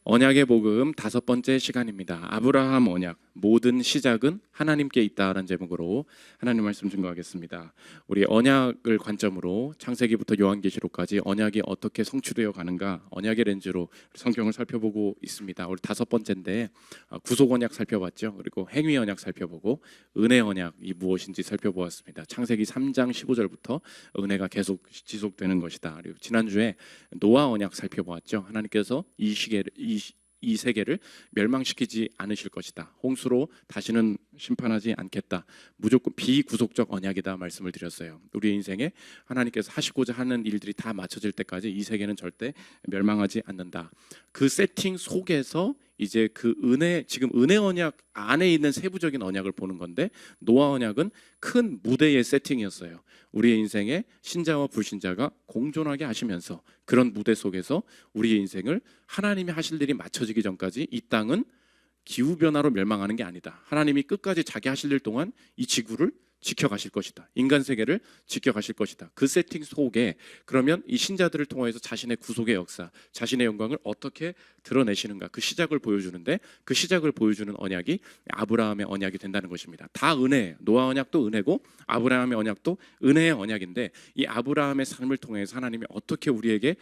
언약의 복음 5번째 시간입니다. 아브라함 언약, 모든 시작은 하나님께 있다라는 제목으로 하나님 말씀 증거하겠습니다. 우리 언약을 관점으로 창세기부터 요한계시록까지 언약이 어떻게 성취되어 가는가, 언약의 렌즈로 성경을 살펴보고 있습니다. 우리 5번째인데 구속 언약 살펴봤죠. 그리고 행위 언약 살펴보고 은혜 언약이 무엇인지 살펴보았습니다. 창세기 3장 15절부터 은혜가 계속 지속되는 것이다. 그리고 지난주에 노아 언약 살펴보았죠. 하나님께서 이 세계를 멸망시키지 않으실 것이다. 홍수로 다시는 심판하지 않겠다. 무조건 비구속적 언약이다 말씀을 드렸어요. 우리 인생에 하나님께서 하시고자 하는 일들이 다 맞춰질 때까지 이 세계는 절대 멸망하지 않는다. 그 세팅 속에서 이제 그 지금 은혜 언약 안에 있는 세부적인 언약을 보는 건데, 노아 언약은 큰 무대의 세팅이었어요. 우리의 인생에 신자와 불신자가 공존하게 하시면서 그런 무대 속에서 우리의 인생을 하나님이 하실 일이 맞춰지기 전까지 이 땅은 기후변화로 멸망하는 게 아니다. 하나님이 끝까지 자기 하실 일 동안 이 지구를 지켜가실 것이다. 인간 세계를 지켜가실 것이다. 그 세팅 속에 그러면 이 신자들을 통해서 자신의 구속의 역사, 자신의 영광을 어떻게 드러내시는가, 그 시작을 보여주는데, 그 시작을 보여주는 언약이 아브라함의 언약이 된다는 것입니다. 다 은혜예요. 노아 언약도 은혜고 아브라함의 언약도 은혜의 언약인데, 이 아브라함의 삶을 통해서 하나님이 어떻게 우리에게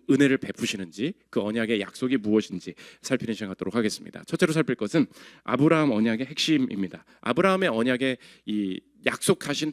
은혜를 베푸시는지, 그 언약의 약속이 무엇인지 살피는 시간 갖도록 하겠습니다. 첫째로 살필 것은 아브라함 언약의 핵심입니다. 아브라함의 언약의 이 약속하신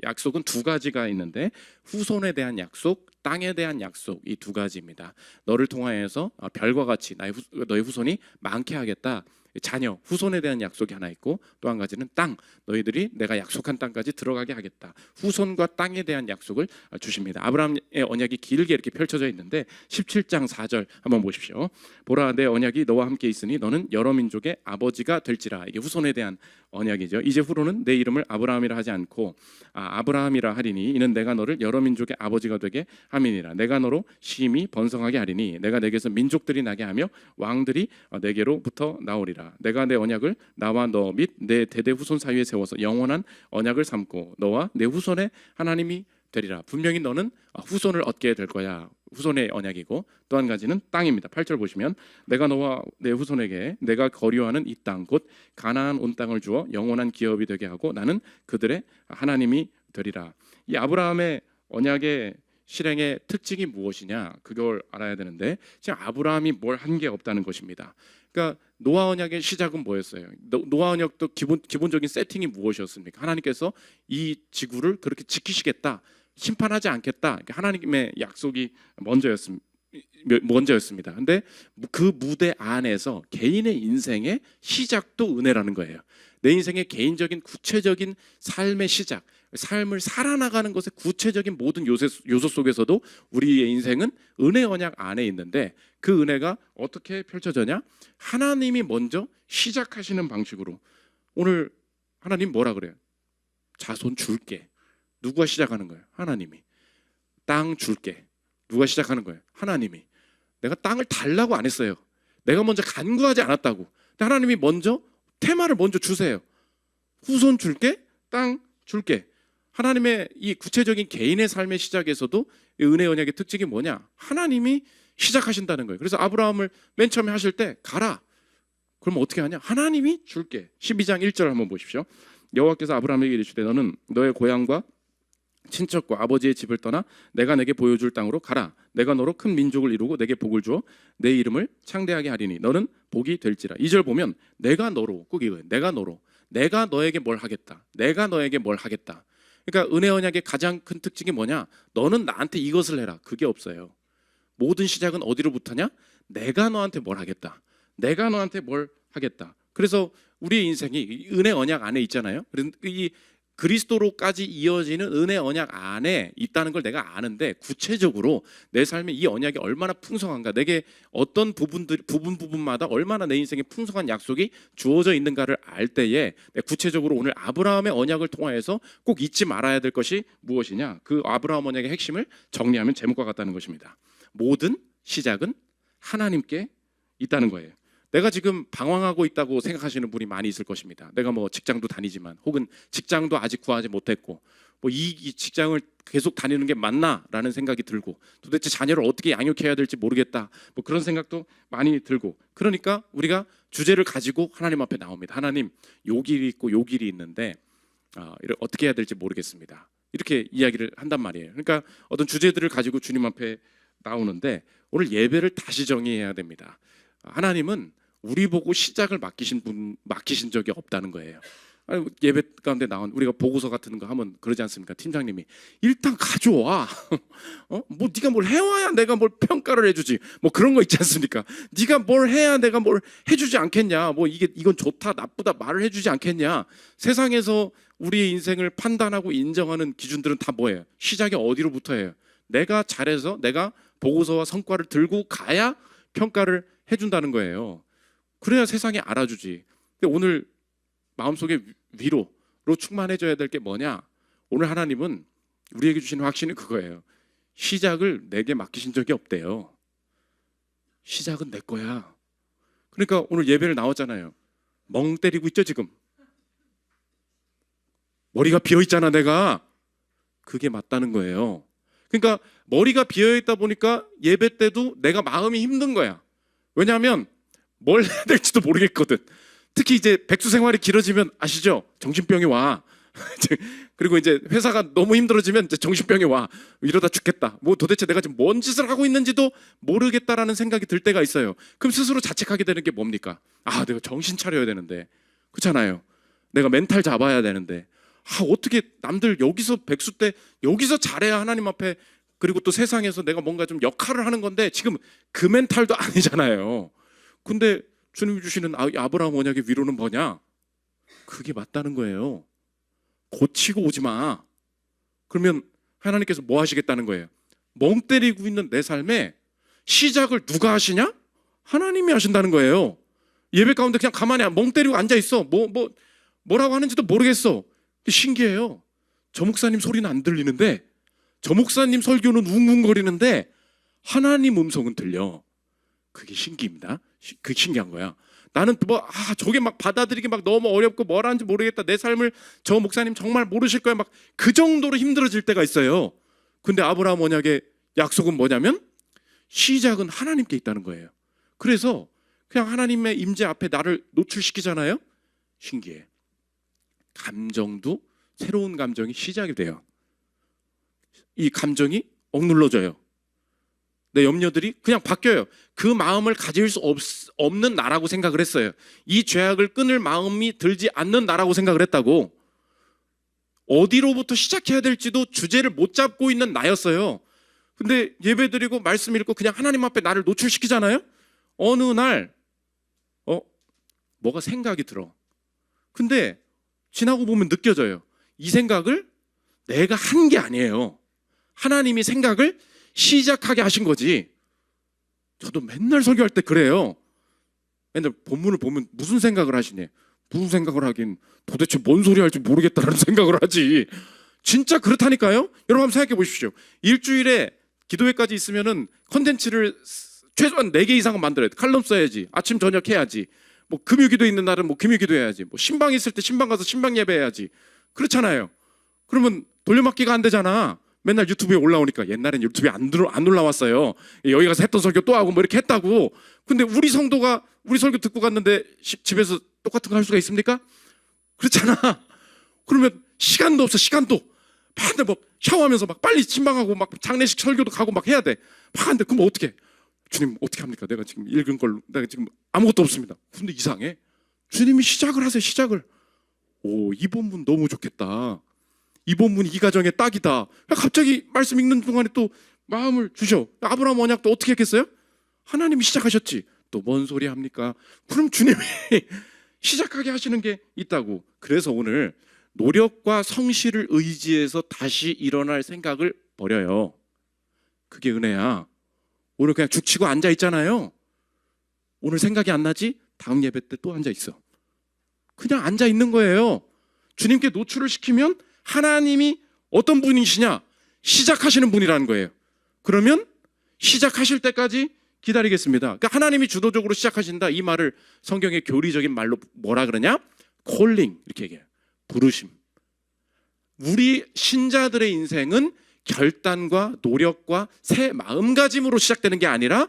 약속은 두 가지가 있는데, 후손에 대한 약속, 땅에 대한 약속, 이 두 가지입니다. 너를 통하여서 별과 같이 너의 후손이 많게 하겠다. 자녀, 후손에 대한 약속이 하나 있고, 또 한 가지는 땅, 너희들이 내가 약속한 땅까지 들어가게 하겠다. 후손과 땅에 대한 약속을 주십니다. 아브라함의 언약이 길게 이렇게 펼쳐져 있는데 17장 4절 한번 보십시오. 보라, 내 언약이 너와 함께 있으니 너는 여러 민족의 아버지가 될지라. 이게 후손에 대한 언약이죠. 이제 후로는 내 이름을 아브라함이라 하지 않고 아브라함이라 하리니 이는 내가 너를 여러 민족의 아버지가 되게 함이니라. 내가 너로 심히 번성하게 하리니 내가 내게서 민족들이 나게 하며 왕들이 내게로부터 나오리라. 내가 내 언약을 나와 너 및 내 대대 후손 사이에 세워서 영원한 언약을 삼고 너와 내 후손의 하나님이 되리라. 분명히 너는 후손을 얻게 될 거야. 후손의 언약이고, 또 한 가지는 땅입니다. 8절 보시면 내가 너와 내 후손에게 내가 거류하는 이 땅 곧 가나안 온 땅을 주어 영원한 기업이 되게 하고 나는 그들의 하나님이 되리라. 이 아브라함의 언약의 실행의 특징이 무엇이냐, 그걸 알아야 되는데, 지금 아브라함이 뭘 한 게 없다는 것입니다. 그러니까 노아 언약의 시작은 뭐였어요? 노아 언약도 기본적인 세팅이 무엇이었습니까? 하나님께서 이 지구를 그렇게 지키시겠다, 심판하지 않겠다. 하나님의 약속이 먼저였습니다. 근데 그 무대 안에서 개인의 인생의 시작도 은혜라는 거예요. 내 인생의 개인적인 구체적인 삶의 시작, 삶을 살아나가는 것의 구체적인 모든 요소 속에서도 우리의 인생은 은혜 언약 안에 있는데, 그 은혜가 어떻게 펼쳐져냐? 하나님이 먼저 시작하시는 방식으로. 오늘 하나님 뭐라 그래요? 자손 줄게. 누가 시작하는 거예요? 하나님이. 땅 줄게. 누가 시작하는 거예요? 하나님이. 내가 땅을 달라고 안 했어요. 내가 먼저 간구하지 않았다고. 근데 하나님이 먼저 테마를 먼저 주세요. 후손 줄게, 땅 줄게. 하나님의 이 구체적인 개인의 삶의 시작에서도 은혜 언약의 특징이 뭐냐? 하나님이 시작하신다는 거예요. 그래서 아브라함을 맨 처음에 하실 때 가라. 그럼 어떻게 하냐? 하나님이 줄게. 12장 1절 한번 보십시오. 여호와께서 아브라함에게 이르시되 너는 너의 고향과 친척과 아버지의 집을 떠나 내가 내게 보여줄 땅으로 가라. 내가 너로 큰 민족을 이루고 내게 복을 주어 내 이름을 창대하게 하리니 너는 복이 될지라. 2절 보면 내가 너로, 꼭 이거예요. 내가 너로, 내가 너에게 뭘 하겠다. 내가 너에게 뭘 하겠다. 그러니까 은혜 언약의 가장 큰 특징이 뭐냐? 너는 나한테 이것을 해라. 그게 없어요. 모든 시작은 어디로부터냐? 내가 너한테 뭘 하겠다. 내가 너한테 뭘 하겠다. 그래서 우리의 인생이 은혜 언약 안에 있잖아요. 그래서 이 그리스도로까지 이어지는 은혜 언약 안에 있다는 걸 내가 아는데, 구체적으로 내 삶에 이 언약이 얼마나 풍성한가, 내게 어떤 부분마다 얼마나 내 인생에 풍성한 약속이 주어져 있는가를 알 때에 구체적으로 오늘 아브라함의 언약을 통하여서 꼭 잊지 말아야 될 것이 무엇이냐, 그 아브라함 언약의 핵심을 정리하면 제목과 같다는 것입니다. 모든 시작은 하나님께 있다는 거예요. 내가 지금 방황하고 있다고 생각하시는 분이 많이 있을 것입니다. 내가 뭐 직장도 다니지만, 혹은 직장도 아직 구하지 못했고, 뭐 이 직장을 계속 다니는 게 맞나라는 생각이 들고 도대체 자녀를 어떻게 양육해야 될지 모르겠다. 뭐 그런 생각도 많이 들고 그러니까 우리가 주제를 가지고 하나님 앞에 나옵니다. 하나님, 요 길이 있고 요 길이 있는데 이를 어떻게 해야 될지 모르겠습니다. 이렇게 이야기를 한단 말이에요. 그러니까 어떤 주제들을 가지고 주님 앞에 나오는데 오늘 예배를 다시 정의해야 됩니다. 하나님은 우리 보고 시작을 맡기신 적이 없다는 거예요. 아니, 예배 가운데 나온 우리가 보고서 같은 거 하면 그러지 않습니까? 팀장님이 일단 가져와. 뭐 네가 뭘 해와야 내가 뭘 평가를 해주지. 뭐 그런 거 있지 않습니까? 네가 뭘 해야 내가 뭘 해주지 않겠냐. 뭐 이건 좋다 나쁘다 말을 해주지 않겠냐. 세상에서 우리의 인생을 판단하고 인정하는 기준들은 다 뭐예요? 시작이 어디로부터예요? 내가 잘해서 내가 보고서와 성과를 들고 가야 평가를 해준다는 거예요. 그래야 세상이 알아주지. 근데 오늘 마음속에 위로로 충만해져야 될 게 뭐냐? 오늘 하나님은 우리에게 주시는 확신이 그거예요. 시작을 내게 맡기신 적이 없대요. 시작은 내 거야. 그러니까 오늘 예배를 나왔잖아요. 멍 때리고 있죠 지금. 머리가 비어있잖아 내가. 그게 맞다는 거예요. 그러니까 머리가 비어있다 보니까 예배 때도 내가 마음이 힘든 거야. 왜냐하면 뭘 해야 될지도 모르겠거든. 특히 이제 백수 생활이 길어지면 아시죠? 정신병이 와. 그리고 이제 회사가 너무 힘들어지면 이제 정신병이 와. 이러다 죽겠다. 뭐 도대체 내가 지금 뭔 짓을 하고 있는지도 모르겠다라는 생각이 들 때가 있어요. 그럼 스스로 자책하게 되는 게 뭡니까? 내가 정신 차려야 되는데. 그렇잖아요. 내가 멘탈 잡아야 되는데. 어떻게 남들 여기서 백수 때 여기서 잘해야 하나님 앞에 그리고 또 세상에서 내가 뭔가 좀 역할을 하는 건데 지금 그 멘탈도 아니잖아요. 근데 주님이 주시는 아브라함 언약의 위로는 뭐냐? 그게 맞다는 거예요. 고치고 오지 마. 그러면 하나님께서 뭐 하시겠다는 거예요? 멍 때리고 있는 내 삶에 시작을 누가 하시냐? 하나님이 하신다는 거예요. 예배 가운데 그냥 가만히 멍 때리고 앉아 있어. 뭐라고 하는지도 모르겠어. 신기해요. 저 목사님 소리는 안 들리는데 저 목사님 설교는 웅웅거리는데 하나님 음성은 들려. 그게 신기입니다. 그게 신기한 거야. 나는 저게 막 받아들이기 막 너무 어렵고 뭘 하는지 모르겠다. 내 삶을 저 목사님 정말 모르실 거야. 막 그 정도로 힘들어질 때가 있어요. 근데 아브라함 언약의 약속은 뭐냐면 시작은 하나님께 있다는 거예요. 그래서 그냥 하나님의 임재 앞에 나를 노출시키잖아요. 신기해. 감정도 새로운 감정이 시작이 돼요. 이 감정이 억눌러져요. 내 염려들이 그냥 바뀌어요. 그 마음을 가질 수 없는 나라고 생각을 했어요. 이 죄악을 끊을 마음이 들지 않는 나라고 생각을 했다고. 어디로부터 시작해야 될지도 주제를 못 잡고 있는 나였어요. 근데 예배드리고 말씀 읽고 그냥 하나님 앞에 나를 노출시키잖아요. 어느 날 뭐가 생각이 들어. 근데 지나고 보면 느껴져요. 이 생각을 내가 한 게 아니에요. 하나님이 생각을 시작하게 하신 거지. 저도 맨날 설교할 때 그래요. 맨날 본문을 보면 무슨 생각을 하시니? 무슨 생각을 하긴 도대체 뭔 소리 할지 모르겠다라는 생각을 하지. 진짜 그렇다니까요. 여러분 한번 생각해 보십시오. 일주일에 기도회까지 있으면은 컨텐츠를 최소한 4개 이상은 만들어야 돼. 칼럼 써야지. 아침 저녁 해야지. 뭐 금요기도 있는 날은 뭐 금요기도 해야지. 뭐 신방 있을 때 신방 가서 신방 예배해야지. 그렇잖아요. 그러면 돌려막기가 안 되잖아. 맨날 유튜브에 올라오니까. 옛날엔 유튜브에 안 올라왔어요. 여기 가서 했던 설교 또 하고 뭐 이렇게 했다고. 근데 우리 성도가 우리 설교 듣고 갔는데 집에서 똑같은 거 할 수가 있습니까? 그렇잖아. 그러면 시간도 없어. 시간도. 맨날 뭐 샤워하면서 막 빨리 신방하고 막 장례식 설교도 가고 막 해야 돼. 막 하는데 그럼 어떻게? 주님 어떻게 합니까? 내가 지금 읽은 걸로 내가 지금 아무것도 없습니다. 근데 이상해. 주님이 시작을 하세요. 시작을. 이 본문 너무 좋겠다. 이 본문이 이 가정에 딱이다. 갑자기 말씀 읽는 동안에 또 마음을 주셔. 아브라함 언약도 어떻게 했겠어요? 하나님이 시작하셨지. 또 뭔 소리 합니까? 그럼 주님이 시작하게 하시는 게 있다고. 그래서 오늘 노력과 성실을 의지해서 다시 일어날 생각을 버려요. 그게 은혜야. 오늘 그냥 죽치고 앉아 있잖아요. 오늘 생각이 안 나지? 다음 예배 때 또 앉아 있어. 그냥 앉아 있는 거예요. 주님께 노출을 시키면 하나님이 어떤 분이시냐? 시작하시는 분이라는 거예요. 그러면 시작하실 때까지 기다리겠습니다. 그러니까 하나님이 주도적으로 시작하신다. 이 말을 성경의 교리적인 말로 뭐라 그러냐? 콜링 이렇게 얘기해요. 부르심. 우리 신자들의 인생은 결단과 노력과 새 마음가짐으로 시작되는 게 아니라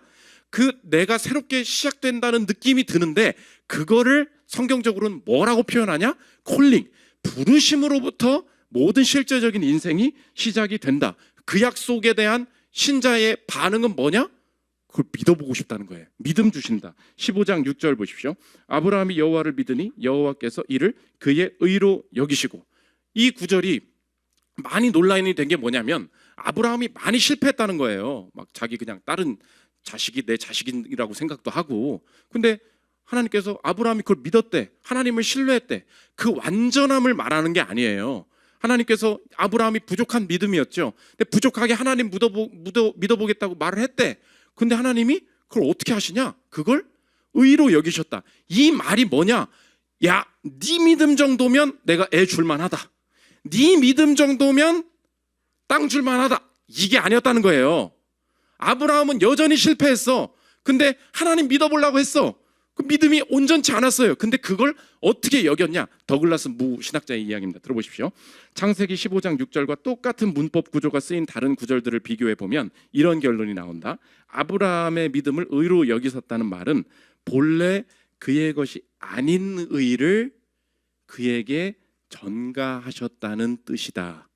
그 내가 새롭게 시작된다는 느낌이 드는데 그거를 성경적으로는 뭐라고 표현하냐? 콜링, 부르심으로부터 모든 실제적인 인생이 시작이 된다. 그 약속에 대한 신자의 반응은 뭐냐? 그걸 믿어보고 싶다는 거예요. 믿음 주신다. 15장 6절 보십시오. 아브라함이 여호와를 믿으니 여호와께서 이를 그의 의로 여기시고. 이 구절이 많이 논란이 된 게 뭐냐면 아브라함이 많이 실패했다는 거예요. 막 자기 그냥 다른 자식이 내 자식이라고 생각도 하고. 근데 하나님께서 아브라함이 그걸 믿었대. 하나님을 신뢰했대. 그 완전함을 말하는 게 아니에요. 하나님께서 아브라함이 부족한 믿음이었죠. 근데 부족하게 하나님 믿어보겠다고 말을 했대. 근데 하나님이 그걸 어떻게 하시냐? 그걸 의로 여기셨다. 이 말이 뭐냐? 야, 네 믿음 정도면 내가 애 줄만하다. 네 믿음 정도면 땅 줄만하다. 이게 아니었다는 거예요. 아브라함은 여전히 실패했어. 근데 하나님 믿어보려고 했어. 그 믿음이 온전치 않았어요. 근데 그걸 어떻게 여겼냐? 더글라스 무 신학자의 이야기입니다. 들어보십시오. 창세기 15장 6절과 똑같은 문법 구조가 쓰인 다른 구절들을 비교해 보면 이런 결론이 나온다. 아브라함의 믿음을 의로 여기셨다는 말은 본래 그의 것이 아닌 의를 그에게 전가하셨다는 뜻이다.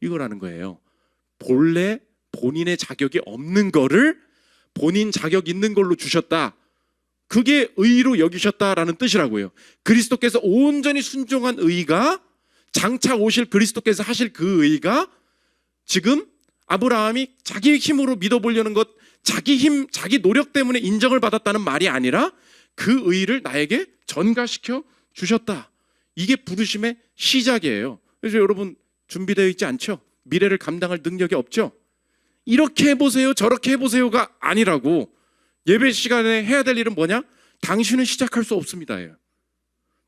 이거라는 거예요. 본래 본인의 자격이 없는 거를 본인 자격 있는 걸로 주셨다. 그게 의로 여기셨다라는 뜻이라고요. 그리스도께서 온전히 순종한 의가 장차 오실 그리스도께서 하실 그 의가 지금 아브라함이 자기 힘으로 믿어보려는 것, 자기 힘, 자기 노력 때문에 인정을 받았다는 말이 아니라 그 의를 나에게 전가시켜 주셨다. 이게 부르심의 시작이에요. 그래서 여러분 준비되어 있지 않죠? 미래를 감당할 능력이 없죠? 이렇게 해보세요, 저렇게 해보세요가 아니라고. 예배 시간에 해야 될 일은 뭐냐? 당신은 시작할 수 없습니다.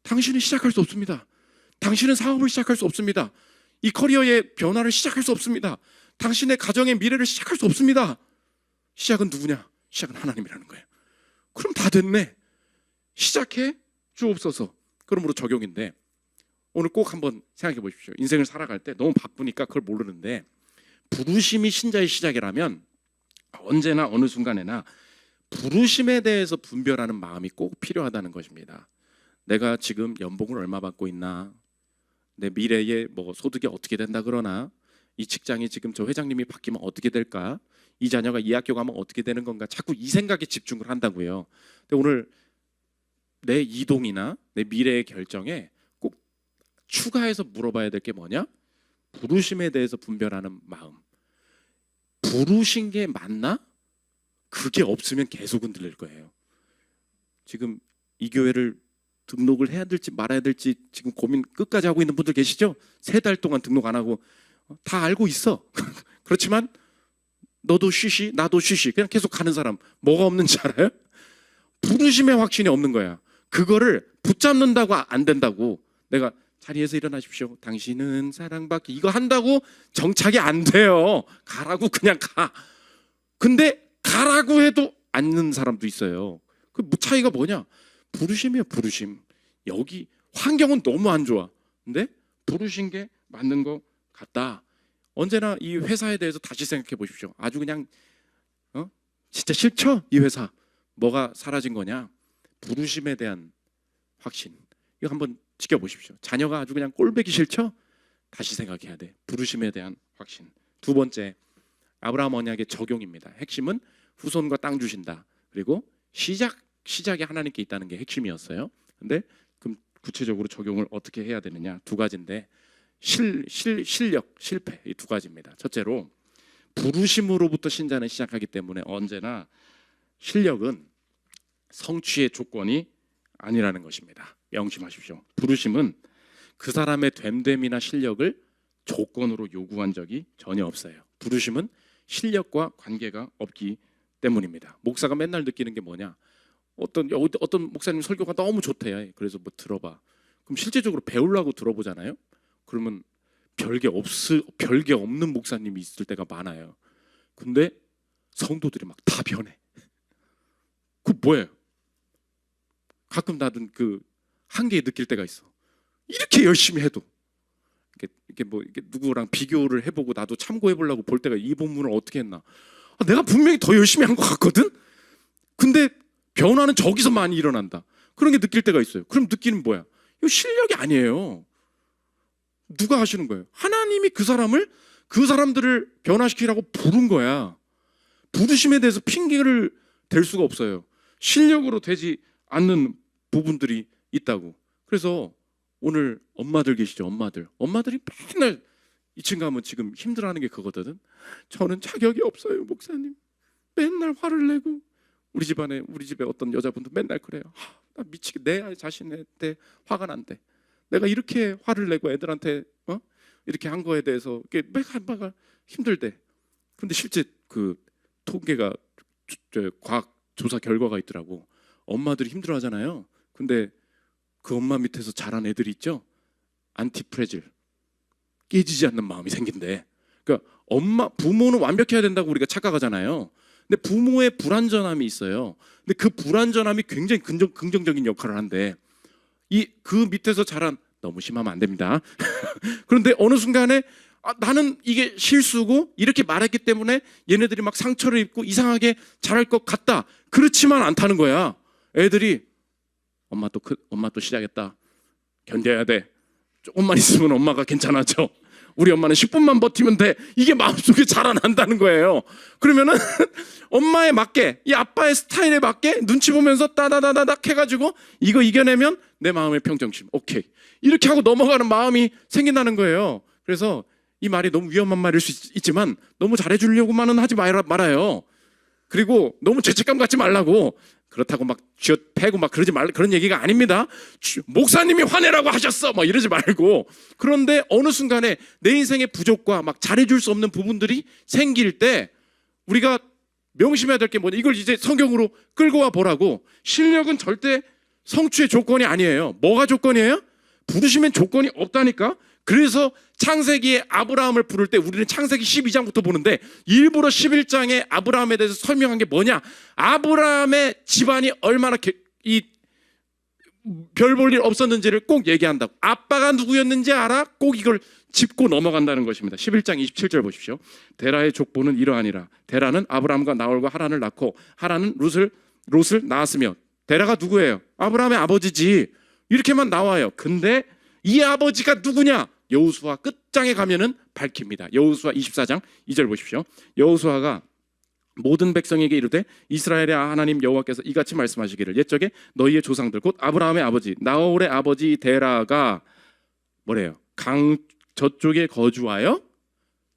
당신은 시작할 수 없습니다. 당신은 사업을 시작할 수 없습니다. 이 커리어의 변화를 시작할 수 없습니다. 당신의 가정의 미래를 시작할 수 없습니다. 시작은 누구냐? 시작은 하나님이라는 거예요. 그럼 다 됐네. 시작해 주옵소서. 그러므로 적용인데 오늘 꼭 한번 생각해 보십시오. 인생을 살아갈 때 너무 바쁘니까 그걸 모르는데 부르심이 신자의 시작이라면 언제나 어느 순간에나 부르심에 대해서 분별하는 마음이 꼭 필요하다는 것입니다. 내가 지금 연봉을 얼마 받고 있나? 내 미래에 뭐 소득이 어떻게 된다 그러나? 이 직장이 지금 저 회장님이 바뀌면 어떻게 될까? 이 자녀가 이 학교 가면 어떻게 되는 건가? 자꾸 이 생각에 집중을 한다고요. 근데 오늘 내 이동이나 내 미래의 결정에 꼭 추가해서 물어봐야 될 게 뭐냐? 부르심에 대해서 분별하는 마음. 부르신 게 맞나? 그게 없으면 계속 흔들릴 거예요. 지금 이 교회를 등록을 해야 될지 말아야 될지 지금 고민 끝까지 하고 있는 분들 계시죠? 3달 동안 등록 안 하고 다 알고 있어. 그렇지만 너도 쉬시 나도 쉬시 그냥 계속 가는 사람 뭐가 없는지 알아요? 부르심의 확신이 없는 거야. 그거를 붙잡는다고 안 된다고. 내가 자리에서 일어나십시오. 당신은 사랑받기 이거 한다고 정착이 안 돼요. 가라고 그냥 가. 근데 가라고 해도 앉는 사람도 있어요. 그 차이가 뭐냐? 부르심이에요. 부르심. 여기 환경은 너무 안 좋아. 근데 부르신 게 맞는 것 같다. 언제나 이 회사에 대해서 다시 생각해 보십시오. 아주 그냥 진짜 싫죠? 이 회사. 뭐가 사라진 거냐? 부르심에 대한 확신. 이거 한번 지켜보십시오. 자녀가 아주 그냥 꼴보기 싫죠? 다시 생각해야 돼. 부르심에 대한 확신. 두 번째, 아브라함 언약의 적용입니다. 핵심은 후손과 땅 주신다. 그리고 시작이 하나님께 있다는 게 핵심이었어요. 근데 그럼 구체적으로 적용을 어떻게 해야 되느냐? 두 가지인데 실력, 실패 이 두 가지입니다. 첫째로 부르심으로부터 신자는 시작하기 때문에 언제나 실력은 성취의 조건이 아니라는 것입니다. 명심하십시오. 부르심은 그 사람의 됨됨이나 실력을 조건으로 요구한 적이 전혀 없어요. 부르심은 실력과 관계가 없기 때문입니다. 목사가 맨날 느끼는 게 뭐냐? 어떤 목사님 설교가 너무 좋대. 그래서 뭐 들어봐. 그럼 실제적으로 배우려고 들어보잖아요. 그러면 별게 없는 목사님이 있을 때가 많아요. 근데 성도들이 막 다 변해. 그 뭐예요? 가끔 나는 그 한계에 느낄 때가 있어. 이렇게 열심히 해도 이렇게 뭐 이렇게 누구랑 비교를 해보고 나도 참고해보려고 볼 때가 이 본문을 어떻게 했나. 내가 분명히 더 열심히 한 것 같거든. 근데 변화는 저기서 많이 일어난다. 그런 게 느낄 때가 있어요. 그럼 느끼는 뭐야? 이거 실력이 아니에요. 누가 하시는 거예요? 하나님이 그 사람들을 변화시키라고 부른 거야. 부르심에 대해서 핑계를 댈 수가 없어요. 실력으로 되지 않는 부분들이 있다고. 그래서 오늘 엄마들 계시죠? 엄마들이 맨날 2층 가면 지금 힘들어하는 게 그거거든. 저는 자격이 없어요, 목사님. 맨날 화를 내고 우리 집에 어떤 여자분도 맨날 그래요. 나 미치게 내 자신한테 화가 난대. 내가 이렇게 화를 내고 애들한테 이렇게 한 거에 대해서 매가 힘들대. 그런데 실제 그 통계가 과학 조사 결과가 있더라고. 엄마들이 힘들어하잖아요. 근데 그 엄마 밑에서 자란 애들이 있죠. 안티프레질, 깨지지 않는 마음이 생긴대. 그러니까 부모는 완벽해야 된다고 우리가 착각하잖아요. 근데 부모의 불완전함이 있어요. 근데 그 불완전함이 굉장히 긍정적인 역할을 한대. 그 밑에서 자란, 너무 심하면 안 됩니다. 그런데 어느 순간에 나는 이게 실수고 이렇게 말했기 때문에 얘네들이 막 상처를 입고 이상하게 잘할 것 같다. 그렇지만 않다는 거야. 애들이 엄마 또 시작했다. 견뎌야 돼. 조금만 있으면 엄마가 괜찮아져. 우리 엄마는 10분만 버티면 돼. 이게 마음속에 자라난다는 거예요. 그러면은 엄마에 맞게, 이 아빠의 스타일에 맞게 눈치 보면서 따다다다닥 해가지고 이거 이겨내면 내 마음의 평정심, 오케이, 이렇게 하고 넘어가는 마음이 생긴다는 거예요. 그래서 이 말이 너무 위험한 말일 수 있지만 너무 잘해주려고만은 하지 말아요. 그리고 너무 죄책감 갖지 말라고. 그렇다고 막 쥐어패고 막 그러지 말라, 그런 얘기가 아닙니다. 목사님이 화내라고 하셨어 막 이러지 말고. 그런데 어느 순간에 내 인생의 부족과 막 잘해줄 수 없는 부분들이 생길 때 우리가 명심해야 될 게 뭐냐, 이걸 이제 성경으로 끌고 와 보라고. 실력은 절대 성취의 조건이 아니에요. 뭐가 조건이에요? 부르시면 조건이 없다니까. 그래서 창세기에 아브라함을 부를 때 우리는 창세기 12장부터 보는데 일부러 11장에 아브라함에 대해서 설명한 게 뭐냐, 아브라함의 집안이 얼마나 별 볼 일 없었는지를 꼭 얘기한다고. 아빠가 누구였는지 알아? 꼭 이걸 짚고 넘어간다는 것입니다. 11장 27절 보십시오. 데라의 족보는 이러하니라. 데라는 아브라함과 나홀과 하란을 낳고 하란은 롯을 낳았으며. 데라가 누구예요? 아브라함의 아버지지. 이렇게만 나와요. 근데 이 아버지가 누구냐? 여호수아 끝장에 가면은 밝힙니다. 여호수아 24장 2절 보십시오. 여호수아가 모든 백성에게 이르되 이스라엘의 하나님 여호와께서 이같이 말씀하시기를 옛적에 너희의 조상들 곧 아브라함의 아버지 나홀의 아버지 데라가 뭐래요? 강 저쪽에 거주하여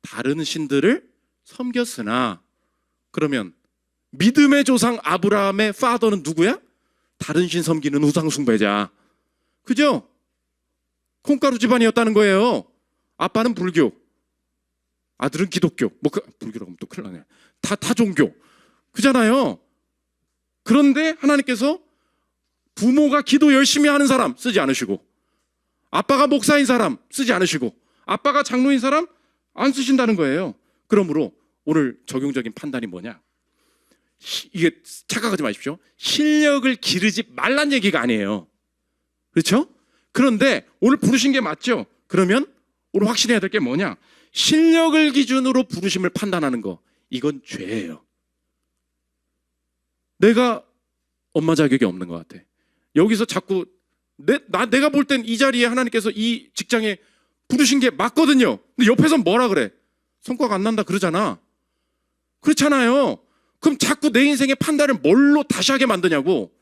다른 신들을 섬겼으나. 그러면 믿음의 조상 아브라함의 파더는 누구야? 다른 신 섬기는 우상 숭배자. 그죠? 콩가루 집안이었다는 거예요. 아빠는 불교, 아들은 기독교. 불교라고 하면 또 큰일 나네. 다 종교. 그잖아요. 그런데 하나님께서 부모가 기도 열심히 하는 사람 쓰지 않으시고, 아빠가 목사인 사람 쓰지 않으시고, 아빠가 장로인 사람 안 쓰신다는 거예요. 그러므로 오늘 적용적인 판단이 뭐냐? 이게 착각하지 마십시오. 실력을 기르지 말란 얘기가 아니에요. 그렇죠? 그런데 오늘 부르신 게 맞죠? 그러면 오늘 확신해야 될 게 뭐냐? 실력을 기준으로 부르심을 판단하는 거, 이건 죄예요. 내가 엄마 자격이 없는 것 같아. 여기서 자꾸 내가 볼 땐 이 자리에 하나님께서 이 직장에 부르신 게 맞거든요. 근데 옆에서 뭐라 그래? 성과가 안 난다 그러잖아. 그렇잖아요. 그럼 자꾸 내 인생의 판단을 뭘로 다시 하게 만드냐고.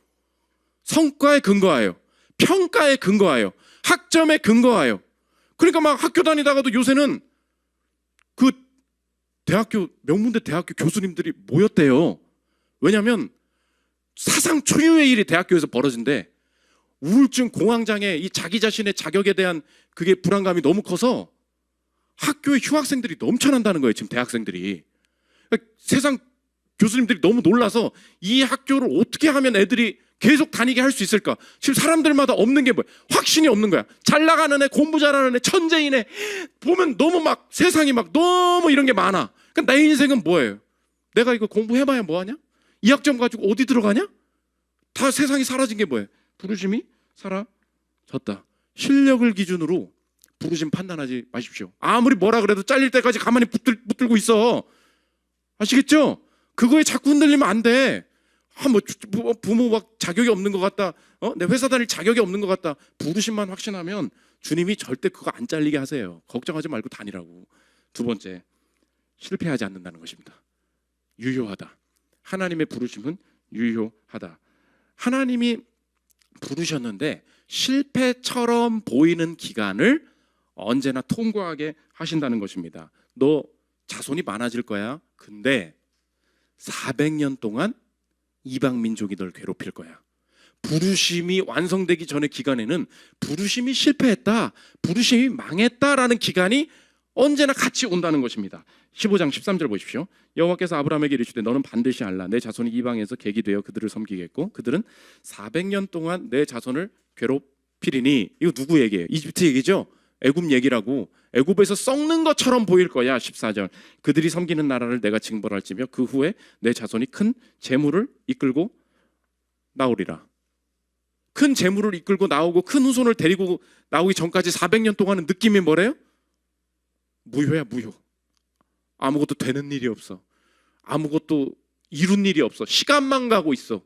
성과에 근거하여, 평가에 근거하여, 학점에 근거하여. 그러니까 막 학교 다니다가도 요새는 그 대학교, 명문대 대학교 교수님들이 모였대요. 왜냐하면 사상 초유의 일이 대학교에서 벌어진대. 우울증, 공황장애, 이 자기 자신의 자격에 대한 그게 불안감이 너무 커서 학교에 휴학생들이 넘쳐난다는 거예요. 지금 대학생들이. 그러니까 세상 교수님들이 너무 놀라서 이 학교를 어떻게 하면 애들이 계속 다니게 할 수 있을까? 지금 사람들마다 없는 게 뭐야? 확신이 없는 거야. 잘 나가는 애, 공부 잘하는 애, 천재인 애 보면 너무 막 세상이 막 너무 이런 게 많아. 그러니까 내 인생은 뭐예요? 내가 이거 공부해봐야 뭐하냐? 이 학점 가지고 어디 들어가냐? 다 세상이 사라진 게 뭐예요? 부르심이 사라졌다. 실력을 기준으로 부르심 판단하지 마십시오. 아무리 뭐라 그래도 잘릴 때까지 가만히 붙들고 있어. 아시겠죠? 그거에 자꾸 흔들리면 안 돼. 부모 막 자격이 없는 것 같다. 내 회사 다닐 자격이 없는 것 같다. 부르심만 확신하면 주님이 절대 그거 안 잘리게 하세요. 걱정하지 말고 다니라고. 두 번째, 실패하지 않는다는 것입니다. 유효하다. 하나님의 부르심은 유효하다. 하나님이 부르셨는데 실패처럼 보이는 기간을 언제나 통과하게 하신다는 것입니다. 너 자손이 많아질 거야. 근데 400년 동안 이방 민족이 널 괴롭힐 거야. 부르심이 완성되기 전의 기간에는 부르심이 실패했다, 부르심이 망했다라는 기간이 언제나 같이 온다는 것입니다. 15장 13절 보십시오. 여호와께서 아브라함에게 이르시되 너는 반드시 알라. 내 자손이 이방에서 객이 되어 그들을 섬기겠고 그들은 400년 동안 내 자손을 괴롭히리니. 이거 누구 얘기예요? 이집트 얘기죠? 애굽 얘기라고. 애굽에서 썩는 것처럼 보일 거야. 14절. 그들이 섬기는 나라를 내가 징벌할지며 그 후에 내 자손이 큰 재물을 이끌고 나오리라. 큰 재물을 이끌고 나오고 큰 후손을 데리고 나오기 전까지 400년 동안은 느낌이 뭐래요? 무효야, 무효. 아무것도 되는 일이 없어. 아무것도 이룬 일이 없어. 시간만 가고 있어.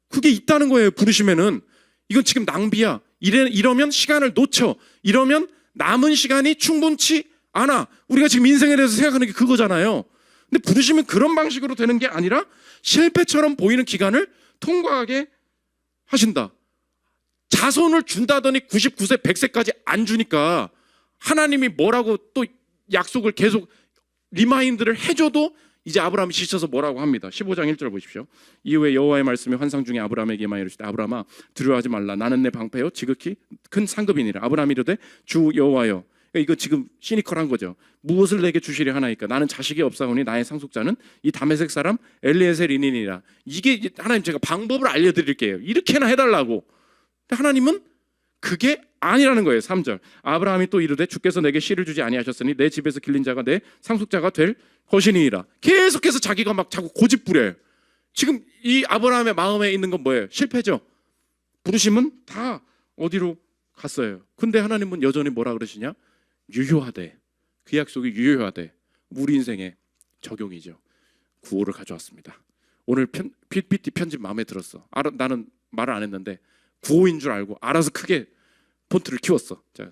그게 있다는 거예요. 부르심에는. 이건 지금 낭비야. 이러면 시간을 놓쳐. 이러면 남은 시간이 충분치 않아. 우리가 지금 인생에 대해서 생각하는 게 그거잖아요. 근데 부르심은 그런 방식으로 되는 게 아니라 실패처럼 보이는 기간을 통과하게 하신다. 자손을 준다더니 99세, 100세까지 안 주니까 하나님이 뭐라고 또 약속을 계속 리마인드를 해줘도 이제 아브라함이 지쳐서 뭐라고 합니다. 15장 1절 보십시오. 이후에 여호와의 말씀이 환상 중에 아브라함에게 임하여 이르시되 아브라함아 두려워하지 말라. 나는 내 방패요 지극히 큰 상급이니라. 아브라함이 이르되 주 여호와여. 그러니까 이거 지금 시니컬한 거죠. 무엇을 내게 주시려 하나이까. 나는 자식이 없사오니 나의 상속자는 이 다메섹 사람 엘리에셀이니라. 이게 하나님 제가 방법을 알려드릴게요. 이렇게나 해달라고. 근데 하나님은 그게 아니라는 거예요. 3절. 아브라함이 또 이르되 주께서 내게 씨를 주지 아니하셨으니 내 집에서 길린 자가 내 상속자가 될 것이니라. 계속해서 자기가 막 자꾸 고집 부려요. 지금 이 아브라함의 마음에 있는 건 뭐예요? 실패죠. 부르심은 다 어디로 갔어요. 근데 하나님은 여전히 뭐라 그러시냐? 유효하되. 그 약속이 유효하되. 우리 인생에 적용이죠. 구호를 가져왔습니다. 오늘 PPT 편집 마음에 들었어. 나는 말을 안 했는데 구호인 줄 알고 알아서 크게 폰트를 키웠어. 자,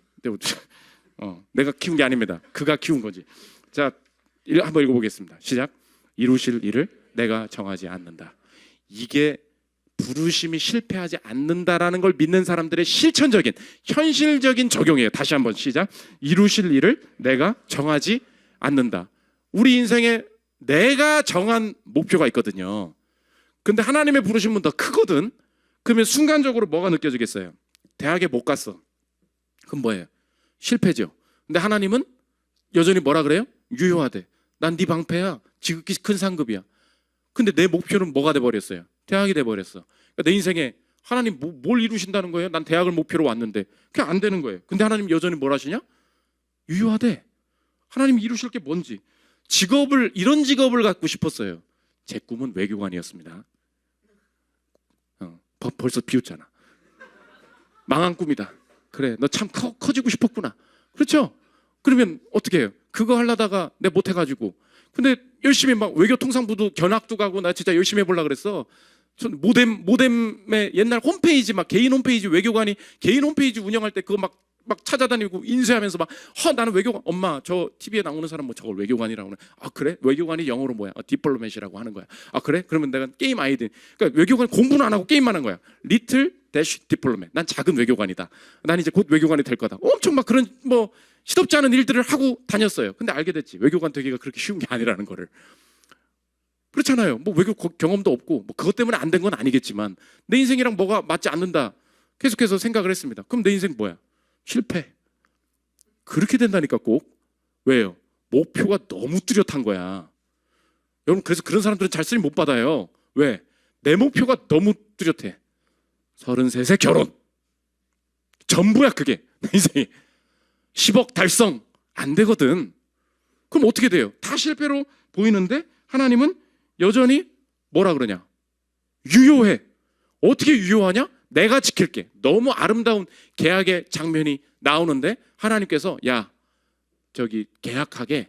내가 키운 게 아닙니다. 그가 키운 거지. 자, 한번 읽어보겠습니다. 시작. 이루실 일을 내가 정하지 않는다. 이게 부르심이 실패하지 않는다라는 걸 믿는 사람들의 실천적인 현실적인 적용이에요. 다시 한번 시작. 이루실 일을 내가 정하지 않는다. 우리 인생에 내가 정한 목표가 있거든요. 근데 하나님의 부르심은 더 크거든. 그러면 순간적으로 뭐가 느껴지겠어요? 대학에 못 갔어. 그럼 뭐예요? 실패죠. 근데 하나님은 여전히 뭐라 그래요? 유효하대. 난 네 방패야. 지극히 큰 상급이야. 근데 내 목표는 뭐가 돼버렸어요? 대학이 돼버렸어. 그러니까 내 인생에 하나님 뭘 이루신다는 거예요? 난 대학을 목표로 왔는데 그게 안 되는 거예요. 근데 하나님 여전히 뭘 하시냐? 유효하대. 하나님이 이루실 게 뭔지. 이런 직업을 갖고 싶었어요. 제 꿈은 외교관이었습니다. 벌써 비웃잖아. 망한 꿈이다. 그래, 너 참 커지고 싶었구나. 그렇죠? 그러면 어떻게 해요? 그거 하려다가 내가 못해가지고. 근데 열심히 막 외교통상부도 견학도 가고 나 진짜 열심히 해보려고 그랬어. 전 모뎀의 옛날 홈페이지 막 개인 홈페이지 외교관이 개인 홈페이지 운영할 때 그거 막 찾아다니고 인쇄하면서 막 나는 외교관. 엄마 저 TV에 나오는 사람 뭐 저걸 외교관이라고 그래. 아 그래? 외교관이 영어로 뭐야? 디플로맷이라고 하는 거야. 아 그래? 그러면 내가 게임 아이디. 그러니까 외교관 공부는 안 하고 게임만 한 거야. 리틀 대쉬 디플로맷. 난 작은 외교관이다. 난 이제 곧 외교관이 될 거다. 엄청 막 그런 뭐 시덥지 않은 일들을 하고 다녔어요. 근데 알게 됐지. 외교관 되기가 그렇게 쉬운 게 아니라는 거를. 그렇잖아요. 뭐 외교 경험도 없고 뭐 그것 때문에 안 된 건 아니겠지만 내 인생이랑 뭐가 맞지 않는다. 계속해서 생각을 했습니다. 그럼 내 인생 뭐야? 실패. 그렇게 된다니까 꼭. 왜요? 목표가 너무 뚜렷한 거야. 여러분 그래서 그런 사람들은 잘 쓰임 못 받아요. 왜? 내 목표가 너무 뚜렷해. 33세 결혼. 전부야 그게. 내 인생이. 10억 달성. 안 되거든. 그럼 어떻게 돼요? 다 실패로 보이는데 하나님은 여전히 뭐라 그러냐? 유효해. 어떻게 유효하냐? 내가 지킬게. 너무 아름다운 계약의 장면이 나오는데 하나님께서 야 저기 계약하게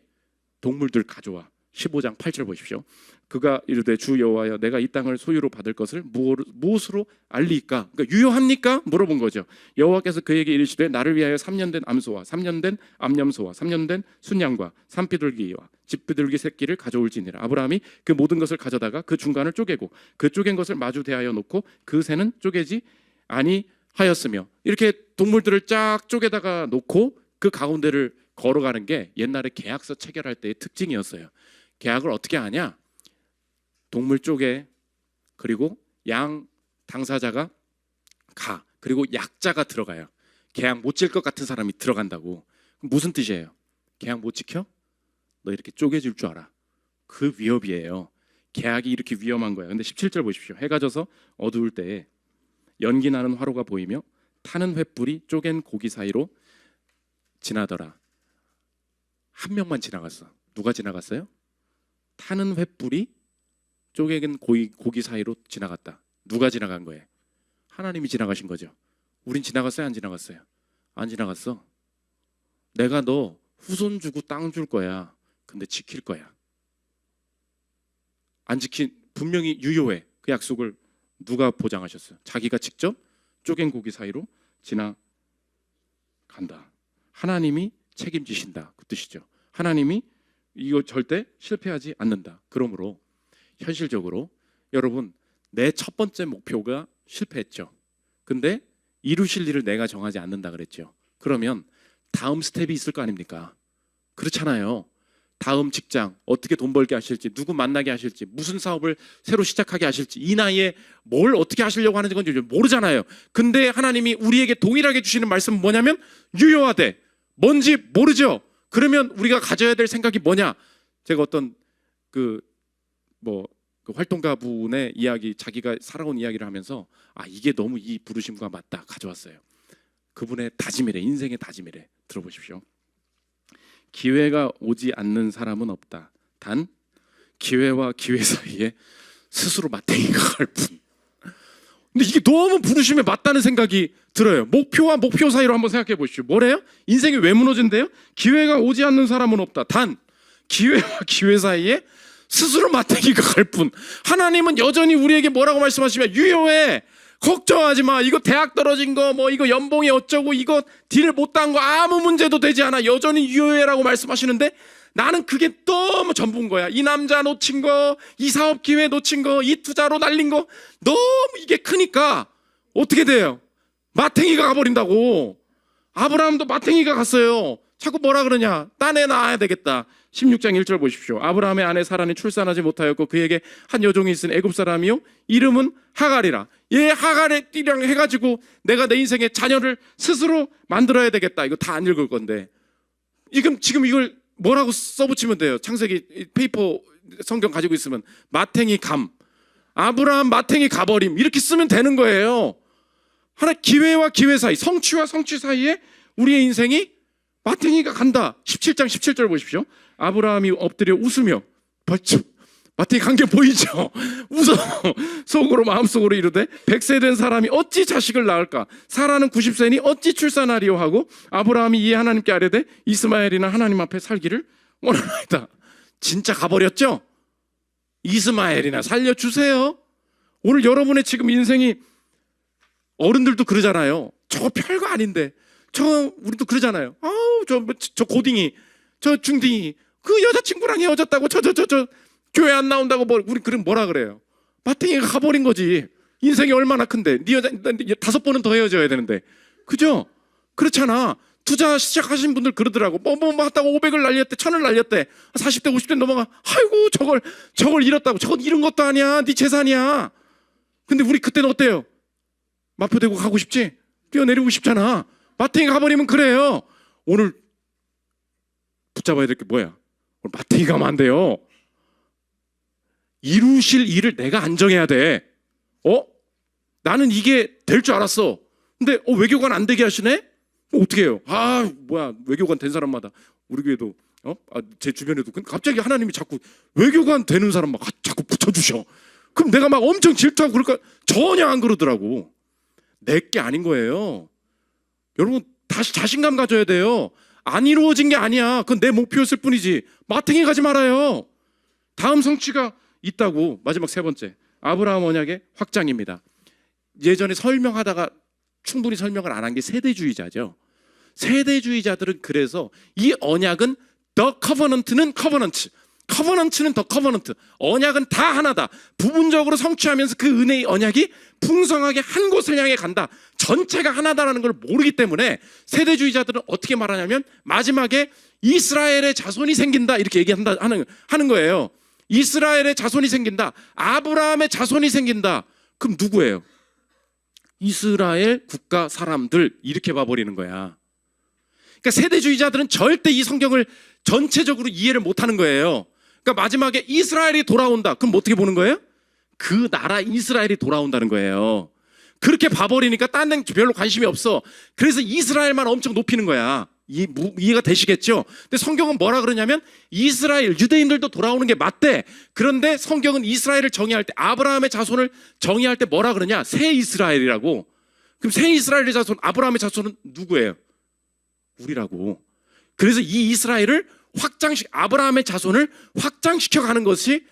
동물들 가져와. 15장 8절 보십시오. 그가 이르되 주 여호와여 내가 이 땅을 소유로 받을 것을 무엇으로 알리까? 그러니까 유효합니까? 물어본 거죠. 여호와께서 그에게 이르시되 나를 위하여 3년 된 암소와 3년 된 암염소와 3년 된 순양과 산비둘기와 집비둘기 새끼를 가져올지니라. 아브라함이 그 모든 것을 가져다가 그 중간을 쪼개고 그 쪼갠 것을 마주 대하여 놓고 그 새는 쪼개지 아니하였으며. 이렇게 동물들을 쫙 쪼개다가 놓고 그 가운데를 걸어가는 게 옛날에 계약서 체결할 때의 특징이었어요. 계약을 어떻게 하냐? 동물 쪽에 그리고 양 당사자가 가, 그리고 약자가 들어가요. 계약 못 지킬 것 같은 사람이 들어간다고. 무슨 뜻이에요? 계약 못 지켜? 너 이렇게 쪼개질 줄 알아. 그 위협이에요. 계약이 이렇게 위험한 거야. 근데 17절 보십시오. 해가 져서 어두울 때에 연기 나는 화로가 보이며 타는 횃불이 쪼갠 고기 사이로 지나더라. 한 명만 지나갔어. 누가 지나갔어요? 타는 횃불이 쪼개긴 고기 사이로 지나갔다. 누가 지나간 거예요? 하나님이 지나가신 거죠. 우린 지나갔어요? 안 지나갔어요? 안 지나갔어. 내가 너 후손 주고 땅 줄 거야. 근데 지킬 거야. 안 지킨 분명히 유효해. 그 약속을 누가 보장하셨어요? 자기가 직접 쪼갠 고기 사이로 지나간다. 하나님이 책임지신다. 그 뜻이죠. 하나님이 이거 절대 실패하지 않는다. 그러므로 현실적으로 여러분 내 첫 번째 목표가 실패했죠. 근데 이루실 일을 내가 정하지 않는다 그랬죠. 그러면 다음 스텝이 있을 거 아닙니까? 그렇잖아요. 다음 직장 어떻게 돈 벌게 하실지, 누구 만나게 하실지, 무슨 사업을 새로 시작하게 하실지, 이 나이에 뭘 어떻게 하시려고 하는지 모르잖아요. 근데 하나님이 우리에게 동일하게 주시는 말씀은 뭐냐면 유효하되. 뭔지 모르죠. 그러면 우리가 가져야 될 생각이 뭐냐? 제가 어떤 그 활동가 분의 이야기, 자기가 살아온 이야기를 하면서 이게 너무 이 부르심과 맞다 가져왔어요. 그분의 다짐이래. 인생의 다짐이래. 들어보십시오. 기회가 오지 않는 사람은 없다. 단 기회와 기회 사이에 스스로 마탱이가 갈 뿐. 근데 이게 너무 부르심에 맞다는 생각이 들어요. 목표와 목표 사이로 한번 생각해 보십시오. 뭐래요? 인생이 왜 무너진대요? 기회가 오지 않는 사람은 없다. 단 기회와 기회 사이에 스스로 마탱이가 갈 뿐. 하나님은 여전히 우리에게 뭐라고 말씀하시면 유효해. 걱정하지 마. 이거 대학 떨어진 거, 이거 연봉이 어쩌고, 이거 딜을 못 딴 거 아무 문제도 되지 않아. 여전히 유효해라고 말씀하시는데 나는 그게 너무 전부인 거야. 이 남자 놓친 거, 이 사업 기회 놓친 거, 이 투자로 날린 거 너무 이게 크니까 어떻게 돼요? 마탱이가 가버린다고. 아브라함도 마탱이가 갔어요. 자꾸 뭐라 그러냐? 딴 애 낳아야 되겠다. 16장 1절 보십시오. 아브라함의 아내 사라는 출산하지 못하였고 그에게 한 여종이 있은 애굽 사람이요 이름은 하갈이라. 얘 하갈이랑 해가지고 내가 내 인생의 자녀를 스스로 만들어야 되겠다. 이거 다 안 읽을 건데 지금 이걸 뭐라고 써붙이면 돼요? 창세기 페이퍼 성경 가지고 있으면 마탱이 감, 아브라함 마탱이 가버림 이렇게 쓰면 되는 거예요. 하나 기회와 기회 사이, 성취와 성취 사이에 우리의 인생이 마탱이가 간다. 17장 17절 보십시오. 아브라함이 엎드려 웃으며 벌써 마탱이 간 게 보이죠? 웃어 속으로 마음속으로 이르되 100세 된 사람이 어찌 자식을 낳을까? 사라는 90세니 어찌 출산하리요 하고 아브라함이 이에 하나님께 아뢰되 이스마엘이나 하나님 앞에 살기를 원하나이다. 진짜 가버렸죠? 이스마엘이나 살려주세요. 오늘 여러분의 지금 인생이 어른들도 그러잖아요. 저거 별거 아닌데 우리도 그러잖아요. 저 고딩이, 저 중딩이 그 여자친구랑 헤어졌다고 저 교회 안 나온다고 우리 그럼 뭐라 그래요? 마탱이가 가버린 거지. 인생이 얼마나 큰데 네 여자 5번은 더 헤어져야 되는데 그죠? 그렇잖아. 투자 시작하신 분들 그러더라고. 뭐 하다가 500을 날렸대, 1000을 날렸대. 40대 50대 넘어가. 아이고 저걸 잃었다고. 저건 잃은 것도 아니야. 네 재산이야. 근데 우리 그때는 어때요? 마표되고 가고 싶지? 뛰어내리고 싶잖아. 마탱이가 가버리면 그래요. 오늘 붙잡아야 될 게 뭐야? 오늘 마탱이 가면 안 돼요. 이루실 일을 내가 안정해야 돼. 나는 이게 될 줄 알았어. 근데 외교관 안 되게 하시네? 어떻게 해요? 외교관 된 사람마다 우리 교회도 제 주변에도 갑자기 하나님이 자꾸 외교관 되는 사람 막 자꾸 붙여주셔. 그럼 내가 막 엄청 질투하고 그러니까 전혀 안 그러더라고. 내게 아닌 거예요. 여러분 다시 자신감 가져야 돼요. 안 이루어진 게 아니야. 그건 내 목표였을 뿐이지. 마탱이 가지 말아요. 다음 성취가 있다고. 마지막 세 번째, 아브라함 언약의 확장입니다. 예전에 설명하다가 충분히 설명을 안 한 게 세대주의자죠. 세대주의자들은 그래서 이 언약은 The Covenant는 Covenant, Covenant는 The Covenant, 언약은 다 하나다. 부분적으로 성취하면서 그 은혜의 언약이 풍성하게 한 곳을 향해 간다. 전체가 하나다라는 걸 모르기 때문에 세대주의자들은 어떻게 말하냐면 마지막에 이스라엘의 자손이 생긴다 이렇게 하는 거예요. 이스라엘의 자손이 생긴다. 아브라함의 자손이 생긴다. 그럼 누구예요? 이스라엘 국가 사람들 이렇게 봐버리는 거야. 그러니까 세대주의자들은 절대 이 성경을 전체적으로 이해를 못하는 거예요. 그러니까 마지막에 이스라엘이 돌아온다. 그럼 어떻게 보는 거예요? 그 나라 이스라엘이 돌아온다는 거예요. 그렇게 봐버리니까 딴 데는 별로 관심이 없어. 그래서 이스라엘만 엄청 높이는 거야. 이해가 되시겠죠? 근데 성경은 뭐라 그러냐면 이스라엘, 유대인들도 돌아오는 게 맞대. 그런데 성경은 이스라엘을 정의할 때, 아브라함의 자손을 정의할 때 뭐라 그러냐? 새 이스라엘이라고. 그럼 새 이스라엘의 자손, 아브라함의 자손은 누구예요? 우리라고. 그래서 이 이스라엘을 아브라함의 자손을 확장시켜 가는 것이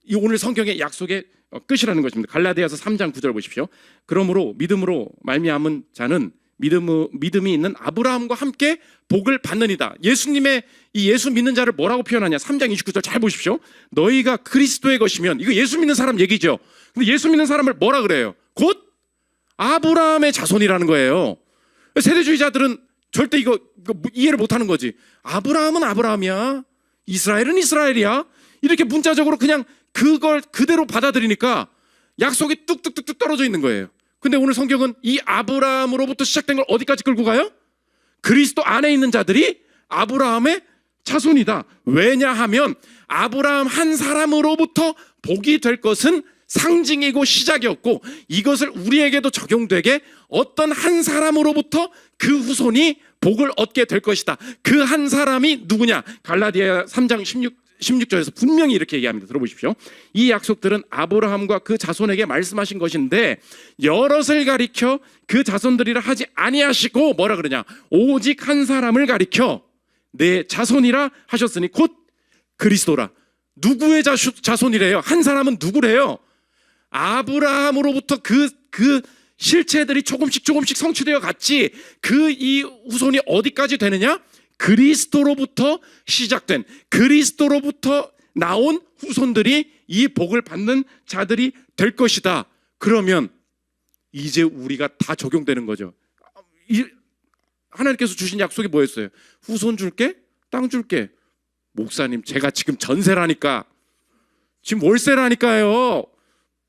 이 오늘 성경의 약속의 끝이라는 것입니다. 갈라디아서 3장 9절 보십시오. 그러므로 믿음으로 말미암은 자는 믿음이 있는 아브라함과 함께 복을 받느니라. 예수님의 이 예수 믿는 자를 뭐라고 표현하냐? 3장 29절 잘 보십시오. 너희가 그리스도의 것이면, 이거 예수 믿는 사람 얘기죠. 근데 예수 믿는 사람을 뭐라 그래요? 곧 아브라함의 자손이라는 거예요. 세대주의자들은 절대 이거 이해를 못하는 거지. 아브라함은 아브라함이야, 이스라엘은 이스라엘이야, 이렇게 문자적으로 그냥 그걸 그대로 받아들이니까 약속이 뚝뚝뚝뚝 떨어져 있는 거예요. 근데 오늘 성경은 이 아브라함으로부터 시작된 걸 어디까지 끌고 가요? 그리스도 안에 있는 자들이 아브라함의 자손이다. 왜냐하면 아브라함 한 사람으로부터 복이 될 것은 상징이고 시작이었고, 이것을 우리에게도 적용되게 어떤 한 사람으로부터 그 후손이 복을 얻게 될 것이다. 그 한 사람이 누구냐? 갈라디아 3장 16절에서 분명히 이렇게 얘기합니다. 들어보십시오. 이 약속들은 아브라함과 그 자손에게 말씀하신 것인데 여럿을 가리켜 그 자손들이라 하지 아니하시고 뭐라 그러냐? 오직 한 사람을 가리켜 내 자손이라 하셨으니 곧 그리스도라. 누구의 자손이래요? 한 사람은 누구래요? 아브라함으로부터 그 실체들이 조금씩 성취되어 갔지. 이 후손이 어디까지 되느냐? 그리스도로부터 시작된, 그리스도로부터 나온 후손들이 이 복을 받는 자들이 될 것이다. 그러면 이제 우리가 다 적용되는 거죠. 하나님께서 주신 약속이 뭐였어요? 후손 줄게, 땅 줄게. 목사님, 제가 지금 전세라니까, 지금 월세라니까요.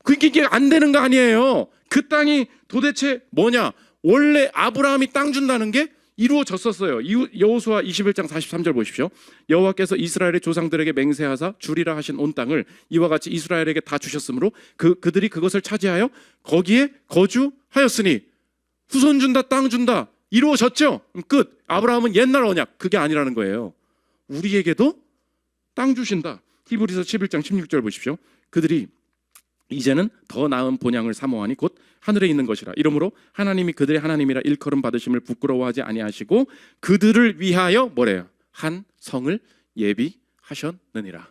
그게 안 되는 거 아니에요. 그 땅이 도대체 뭐냐? 원래 아브라함이 땅 준다는 게 이루어졌었어요. 여호수아 21장 43절 보십시오. 여호와께서 이스라엘의 조상들에게 맹세하사 주리라 하신 온 땅을 이와 같이 이스라엘에게 다 주셨으므로 그들이 그것을 차지하여 거기에 거주하였으니, 후손 준다, 땅 준다, 이루어졌죠? 끝. 아브라함은 옛날 언약, 그게 아니라는 거예요. 우리에게도 땅 주신다. 히브리서 11장 16절 보십시오. 그들이 이제는 더 나은 본향을 사모하니 곧 하늘에 있는 것이라. 이러므로 하나님이 그들의 하나님이라 일컬음 받으심을 부끄러워하지 아니하시고 그들을 위하여 뭐래요? 한 성을 예비하셨느니라.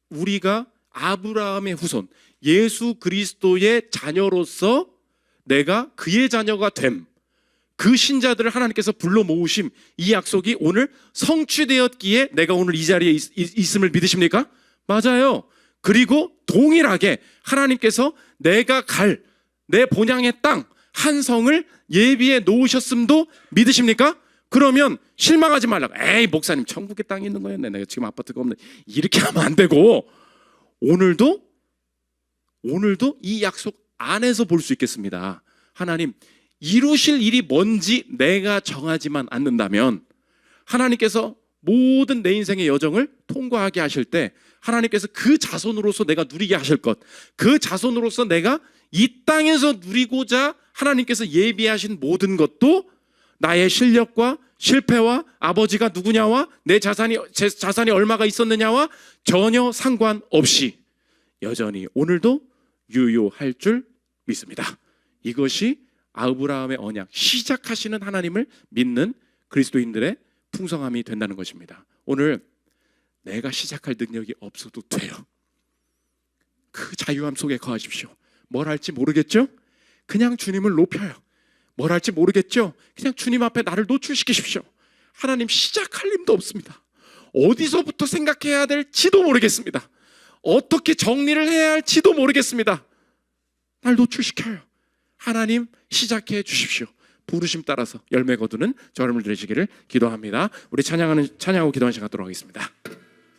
우리가 아브라함의 후손, 예수 그리스도의 자녀로서 내가 그의 자녀가 됨, 그 신자들을 하나님께서 불러 모으심, 이 약속이 오늘 성취되었기에 내가 오늘 이 자리에 있음을 믿으십니까? 맞아요. 그리고 동일하게 하나님께서 내가 갈 내 본향의 땅 한 성을 예비해 놓으셨음도 믿으십니까? 그러면 실망하지 말라고. 에이, 목사님, 천국의 땅이 있는 거였네, 내가 지금 아파트가 없네, 이렇게 하면 안 되고, 오늘도 이 약속 안에서 볼 수 있겠습니다. 하나님 이루실 일이 뭔지 내가 정하지만 않는다면 하나님께서 모든 내 인생의 여정을 통과하게 하실 때 하나님께서 그 자손으로서 내가 누리게 하실 것, 그 자손으로서 내가 이 땅에서 누리고자 하나님께서 예비하신 모든 것도 나의 실력과 실패와 아버지가 누구냐와 제 자산이 얼마가 있었느냐와 전혀 상관없이 여전히 오늘도 유효할 줄 믿습니다. 이것이 아브라함의 언약, 시작하시는 하나님을 믿는 그리스도인들의 풍성함이 된다는 것입니다. 오늘 내가 시작할 능력이 없어도 돼요. 그 자유함 속에 거하십시오. 뭘 할지 모르겠죠? 그냥 주님을 높여요. 뭘 할지 모르겠죠? 그냥 주님 앞에 나를 노출시키십시오. 하나님 시작할 힘도 없습니다. 어디서부터 생각해야 될지도 모르겠습니다. 어떻게 정리를 해야 할지도 모르겠습니다. 날 노출시켜요. 하나님 시작해 주십시오. 부르심 따라서 열매 거두는 저를 되시기를 기도합니다. 우리 찬양하고 기도하는 시간 갖도록 하겠습니다.